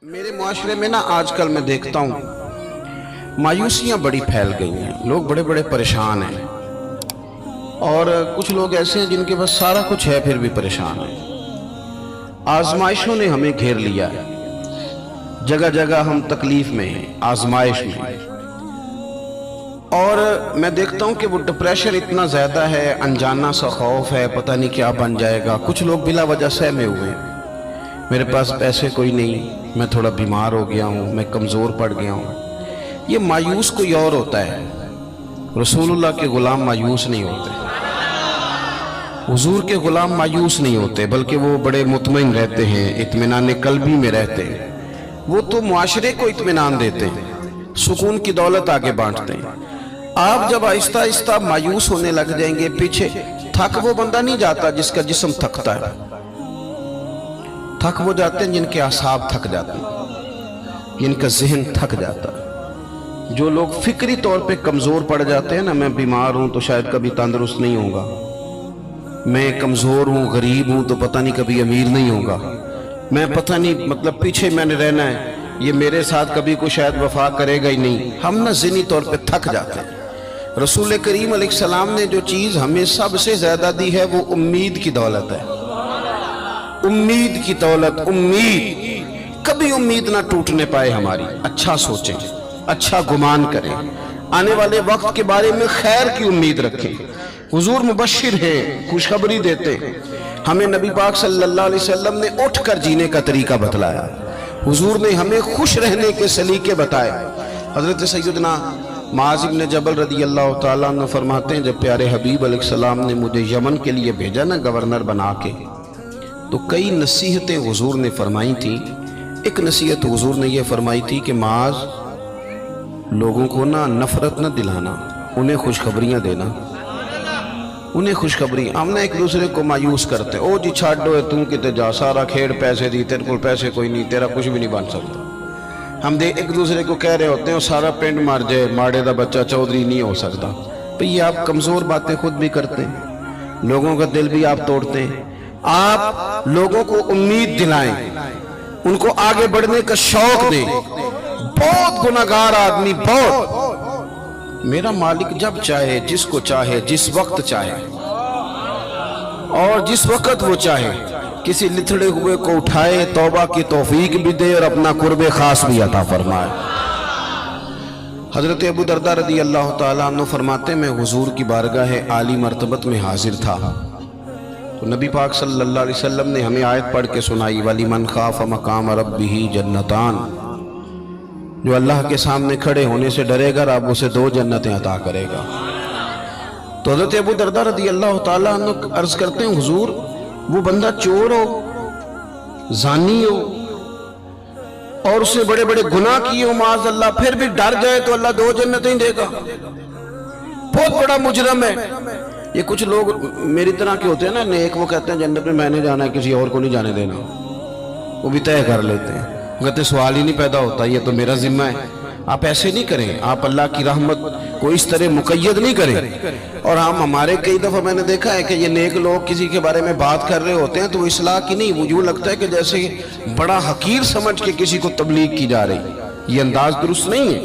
मेरे मुआशरे में ना आजकल मैं देखता हूँ मायूसियाँ बड़ी फैल गई हैं। लोग बड़े बड़े परेशान हैं और कुछ लोग ऐसे हैं जिनके पास सारा कुछ है फिर भी परेशान हैं। आजमाइशों ने हमें घेर लिया है, जगह जगह हम तकलीफ में हैं, आजमाइश में। और मैं देखता हूँ कि वो डिप्रेशन इतना ज़्यादा है, अनजाना सा खौफ है, पता नहीं क्या बन जाएगा। कुछ लोग बिला वजह सहमे हुए हैं, मेरे पास पैसे कोई नहीं, मैं थोड़ा बीमार हो गया हूँ, मैं कमज़ोर पड़ गया हूँ। ये मायूस कोई और होता है, रसूलुल्लाह के ग़ुलाम मायूस नहीं होते, हुजूर के ग़ुलाम मायूस नहीं होते, बल्कि वो बड़े मुतमईन रहते हैं, इत्मीनान क़ल्बी में रहते हैं। वो तो मुआशरे को इत्मीनान देते हैं, सुकून की दौलत आगे बांटते हैं। आप जब आहिस्ता आहिस्ता मायूस होने लग जाएंगे, पीछे थक वो बंदा नहीं जाता जिसका जिस्म थकता है, थक वो जाते हैं जिनके आसाब थक जाते हैं, जिनका जहन थक जाता है। जो लोग फिक्री तौर पे कमज़ोर पड़ जाते हैं ना, मैं बीमार हूँ तो शायद कभी तंदुरुस्त नहीं होगा, मैं कमज़ोर हूँ, गरीब हूँ तो पता नहीं कभी अमीर नहीं होगा, मैं पता नहीं मतलब पीछे मैंने रहना है, ये मेरे साथ कभी कोई शायद वफा करेगा ही नहीं। हम ना ज़हनी तौर पे थक जाते हैं। रसूल करीम अलैहिस्सलाम ने जो चीज़ हमें सबसे ज़्यादा दी है वो उम्मीद की दौलत है। उम्मीद की दौलत, उम्मीद, कभी उम्मीद ना टूटने पाए हमारी। अच्छा सोचें, अच्छा गुमान करें, आने वाले वक्त के बारे में खैर की उम्मीद रखें। हुजूर मुबश्शिर है, खुशखबरी देते हैं। हमें नबी पाक सल्लल्लाहु अलैहि वसल्लम ने उठ कर जीने का तरीका बतलाया, हुजूर ने हमें खुश रहने के सलीके बताए। हजरत सैयदना मुआज़ इब्न जबल रदियल्लाहु ताला अन्हु फरमाते हैं, जब प्यारे हबीब अलैहिस्सलाम ने मुझे यमन के लिए भेजा ना गवर्नर बना के, तो कई नसीहतें हुजूर ने फरमाई थी। एक नसीहत हुजूर ने यह फरमाई थी कि माज, लोगों को ना नफरत न दिलाना, उन्हें खुशखबरियाँ देना, उन्हें खुशखबरी। हम ना एक दूसरे को मायूस करते, ओ जी छाड़ो तू किते जा, सारा खेड़ पैसे दी, तेरे को पैसे कोई नहीं, तेरा कुछ भी नहीं बन सकता। हम एक दूसरे को कह रहे होते हैं सारा पिंड मर जाए, माड़े दा बच्चा चौधरी नहीं हो सकता। तो ये आप कमज़ोर बातें खुद भी करते हैं, लोगों का दिल भी आप तोड़ते हैं। आप लोगों को उम्मीद दिलाएं, उनको आगे बढ़ने का शौक दें। बहुत गुनाहगार आदमी, बहुत, मेरा मालिक जब चाहे, जिसको चाहे, जिस वक्त चाहे और जिस वक्त वो चाहे, किसी लिथड़े हुए को उठाए, तौबा की तौफीक भी दे और अपना कुर्बे खास भी अता फरमाए। हजरत अबू दरदा रदी अल्लाह ताला अन्हु फरमाते, मैं हुजूर की बारगाह आली मर्तबत में हाजिर था, तो नबी पाक सल्लल्लाहु अलैहि वसल्लम ने हमें आयत पढ़ के सुनाई, वली मन खाफ मकाम रब्बिही जन्नतान, जो अल्लाह के सामने खड़े होने से डरेगा, रब उसे 2 जन्नतें अता करेगा। तो हज़रत अबू दरदा रज़ी अल्लाह ताला अन्हु अर्ज करते हैं, हुजूर वो बंदा चोर हो, जानी हो और उसने बड़े बड़े गुनाह किए हो माज़ अल्लाह, फिर भी डर जाए तो अल्लाह 2 जन्नतें देगा, बहुत बड़ा मुजरम है। ये कुछ लोग मेरी तरह के होते हैं ना नेक, वो कहते हैं जन्नत में मैंने जाना है, किसी और को नहीं जाने देना, वो भी तय कर लेते हैं, कहते सवाल ही नहीं पैदा होता, ये तो मेरा जिम्मा है। आप ऐसे नहीं करें, आप अल्लाह की रहमत को इस तरह मुक़य्यद नहीं करें। और हम हमारे कई दफ़ा मैंने देखा है कि ये नेक लोग किसी के बारे में बात कर रहे होते हैं तो वो इस्लाह की नहीं, वो यूँ लगता है कि जैसे बड़ा हकीर समझ के किसी को तबलीग की जा रही। ये अंदाज दुरुस्त नहीं है।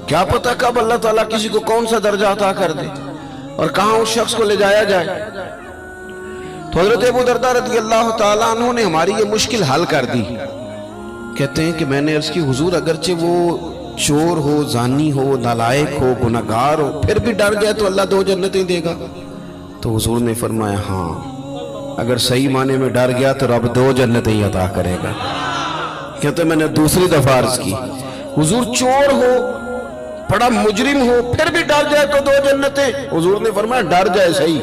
क्या पता कब अल्लाह ताला किसी को कौन सा दर्जा अता कर दे और कहाँ उस शख्स को ले जाया जाए। तो हज़रत अबू दरदा रज़ी अल्लाह ताला अन्हु ने हमारी ये मुश्किल हल कर दी। कहते हैं कि मैंने अर्ज़ की, हुजूर अगरचे वो चोर हो, जानी हो, नालायक हो, गुनहगार हो, फिर भी डर जाए तो अल्लाह 2 जन्नतें देगा। तो हुजूर ने फरमाया, हाँ, अगर सही माने में डर गया तो रब 2 जन्नतें ही अता करेगा। कहते मैंने दूसरी दफा अर्ज की, हुजूर चोर हो, बड़ा मुजरिम हो, फिर भी डर जाए तो 2 जन्नतें। हुजूर ने फरमाया डर जाए सही,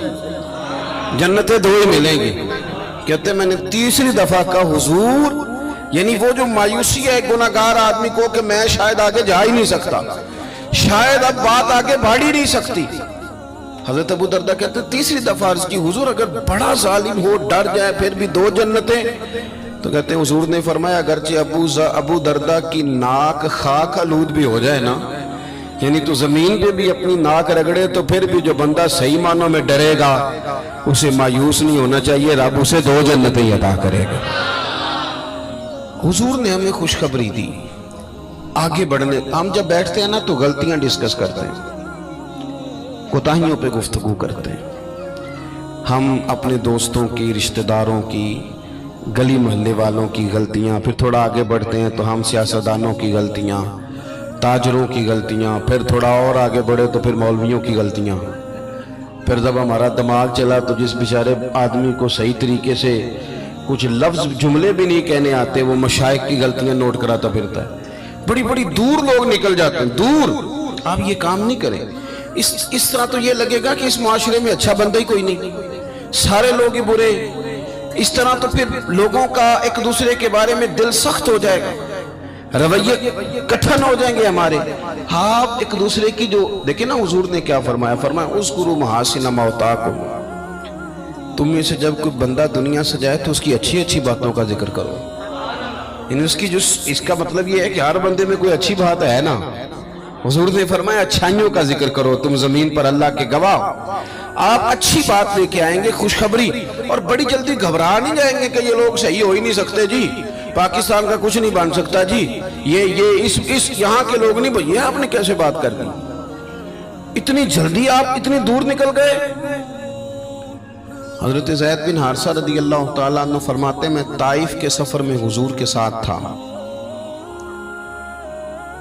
जन्नतें 2 ही मिलेंगी। कहते मैंने तीसरी दफा कहा, हुजूर यानी वो जो मायूसी है गुनाहगार आदमी को कि मैं शायद आगे जा ही नहीं सकता, शायद अब बात आगे बढ़ ही नहीं सकती। हजरत अबू दरदा कहते तीसरी दफा अर्ज की, हुजूर अगर बड़ा जालिम हो, डर जाए, फिर भी 2 जन्नतें। तो कहते हैं हुजूर ने फरमाया, अगरचे अबू दरदा की नाक खाक आलूद भी हो जाए ना, यानी तो जमीन पे भी अपनी नाक रगड़े, तो फिर भी जो बंदा सही मानों में डरेगा उसे मायूस नहीं होना चाहिए, रब उसे 2 जन्नतें अता करेगा। हुजूर ने हमें खुशखबरी दी आगे बढ़ने। हम जब बैठते हैं ना तो गलतियां डिस्कस करते हैं, कोताहियों पे गुफ्तगू करते हैं। हम अपने दोस्तों की, रिश्तेदारों की, गली मोहल्ले वालों की गलतियां, फिर थोड़ा आगे बढ़ते हैं तो हम सियासतदानों की गलतियां, ताजरों की गलतियां, फिर थोड़ा और आगे बढ़े तो फिर मौलवियों की गलतियां। फिर जब हमारा दिमाग चला तो जिस बेचारे आदमी को सही तरीके से कुछ लफ्ज जुमले भी नहीं कहने आते, वो मशाइख की गलतियां नोट कराता फिरता है। बड़ी बड़ी दूर लोग निकल जाते हैं, दूर। आप ये काम नहीं करें। इस तरह तो ये लगेगा कि इस माशरे में अच्छा बंदा ही कोई नहीं, सारे लोग ही बुरे। इस तरह तो फिर लोगों का एक दूसरे के बारे में दिल सख्त हो जाएगा, रवैये कठिन हो जाएंगे हमारे। आप एक दूसरे की जो देखे ना, हुजूर ने क्या फरमाया, फरमाया उज़्कुरू महासिना मौताकुम। तुम में से जब कोई बंदा दुनिया से जाए तो उसकी अच्छी अच्छी बातों का जिक्र करो। उसकी जो इसका मतलब ये है कि हर बंदे में कोई अच्छी बात है ना। हुजूर ने फरमाया अच्छाइयों का जिक्र करो, तुम जमीन पर अल्लाह के गवाह। आप अच्छी बात लेके आएंगे, खुशखबरी, और बड़ी जल्दी घबरा नहीं जाएंगे कि ये लोग सही हो ही नहीं सकते जी, पाकिस्तान का कुछ नहीं बन सकता जी, ये इस यहाँ के लोग नहीं। भैया आपने कैसे बात कर दी, इतनी जल्दी आप इतनी दूर निकल गए। हजरत ज़ैद बिन हारिसा रज़ियल्लाहु ताला अन्हु फरमाते, मैं ताइफ के सफर में हुजूर के साथ था।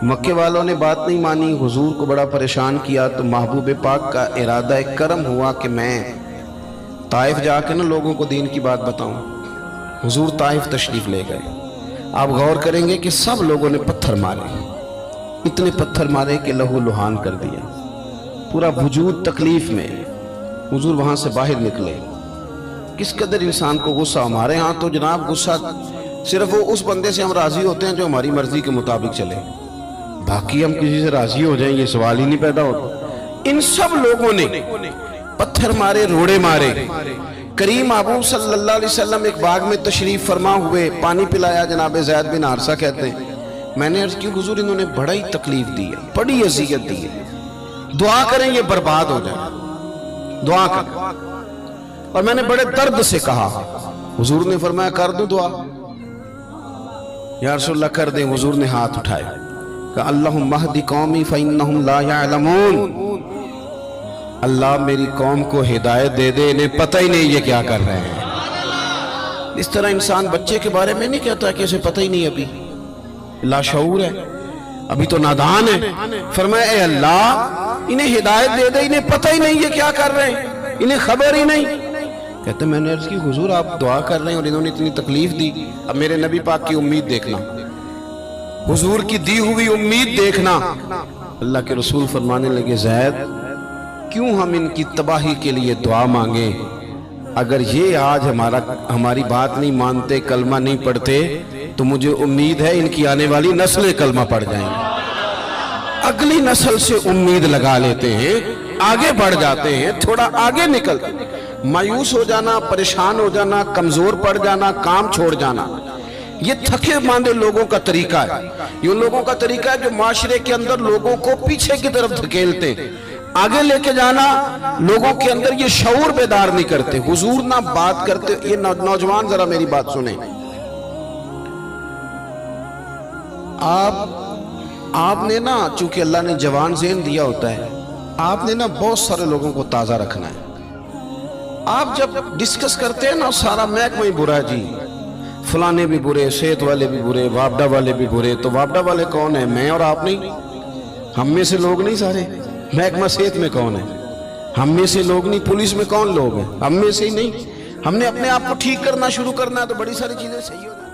मक्के वालों ने बात नहीं मानी, हुजूर को बड़ा परेशान किया, तो महबूब पाक का इरादा करम हुआ कि मैं ताइफ जाके ना लोगों को दीन की बात बताऊं। हुजूर ताइफ तशरीफ ले गए। आप गौर करेंगे कि सब लोगों ने पत्थर मारे, इतने पत्थर मारे कि लहू लुहान कर दिया, पूरा वजूद तकलीफ में। हुजूर वहां से बाहर निकले। किस कदर इंसान को गुस्सा, हमारे यहाँ तो जनाब गुस्सा सिर्फ वो उस बंदे से हम राजी होते हैं जो हमारी मर्जी के मुताबिक चले, बाकी हम किसी से राजी हो जाएं ये सवाल ही नहीं पैदा होता। इन सब लोगों ने पत्थर मारे, रोड़े मारे। करीम महबूब सल्लल्लाहु अलैहि वसल्लम एक बाग में तशरीफ फरमा हुए, पानी पिलाया। जनाब ज़ैद बिन हारिसा कहते हैं, मैंने अर्ज की हुजूर इन्होंने बड़ा ही तकलीफ दी है, बड़ी अज़ियत दी है, दुआ करें ये बर्बाद हो जाए, दुआ करें। और मैंने बड़े दर्द से कहा। हुजूर ने फरमाया कर दो दुआ, या रसूलल्लाह कर दे। हुजूर ने हाथ उठाए, कहा अल्लाहुम्मा हदी कौमी फइन्नहुम ला यअलमून। अल्लाह मेरी कौम को हिदायत दे दे, इन्हें पता ही नहीं ये क्या कर रहे हैं। इस तरह इंसान बच्चे के बारे में नहीं कहता कि इसे पता ही नहीं, अभी लाशऊर है, अभी तो नादान है। फरमाया ए अल्लाह इन्हें हिदायत दे दे, इन्हें पता ही नहीं ये क्या कर रहे हैं, इन्हें खबर ही नहीं। कहते मैंने अर्ज की हुजूर आप दुआ कर रहे हैं और इन्होंने इतनी तकलीफ दी, अब मेरे नबी पाक की उम्मीद देखना, हुजूर की दी हुई उम्मीद देखना। अल्लाह के रसूल फरमाने लगे, ज़ैद क्यों हम इनकी तबाही के लिए दुआ मांगे? अगर ये आज हमारी बात नहीं मानते, कलमा नहीं पढ़ते, तो मुझे उम्मीद है इनकी आने वाली नस्लें कलमा पढ़ जाएंगी। अगली नस्ल से उम्मीद लगा लेते हैं, आगे बढ़ जाते हैं, थोड़ा आगे निकल। मायूस हो जाना, परेशान हो जाना, कमजोर पड़ जाना, काम छोड़ जाना, ये थके मांदे लोगों का तरीका है। ये उन लोगों का तरीका है जो माशरे के अंदर लोगों को पीछे की तरफ धकेलते, आगे लेके जाना, लोगों के अंदर ये शऊर बेदार नहीं करते। हुजूर ना बात करते। ये नौजवान जरा मेरी बात सुने, आपने ना, चूंकि अल्लाह ने जवान ज़हन दिया होता है, आपने ना बहुत सारे लोगों को ताज़ा रखना है। आप जब डिस्कस करते हैं ना, सारा महकमा ही बुरा है जी, फलाने भी बुरे, सेहत वाले भी बुरे, वापडा वाले भी बुरे। तो वापडा वाले कौन है? मैं और आप नहीं, हम में से लोग नहीं सारे। महकमा सेहत में कौन है? हम में से लोग नहीं। पुलिस में कौन लोग हैं? हम में से ही नहीं। हमने अपने आप को ठीक करना शुरू करना है तो बड़ी सारी चीजें सही हो जाएंगी।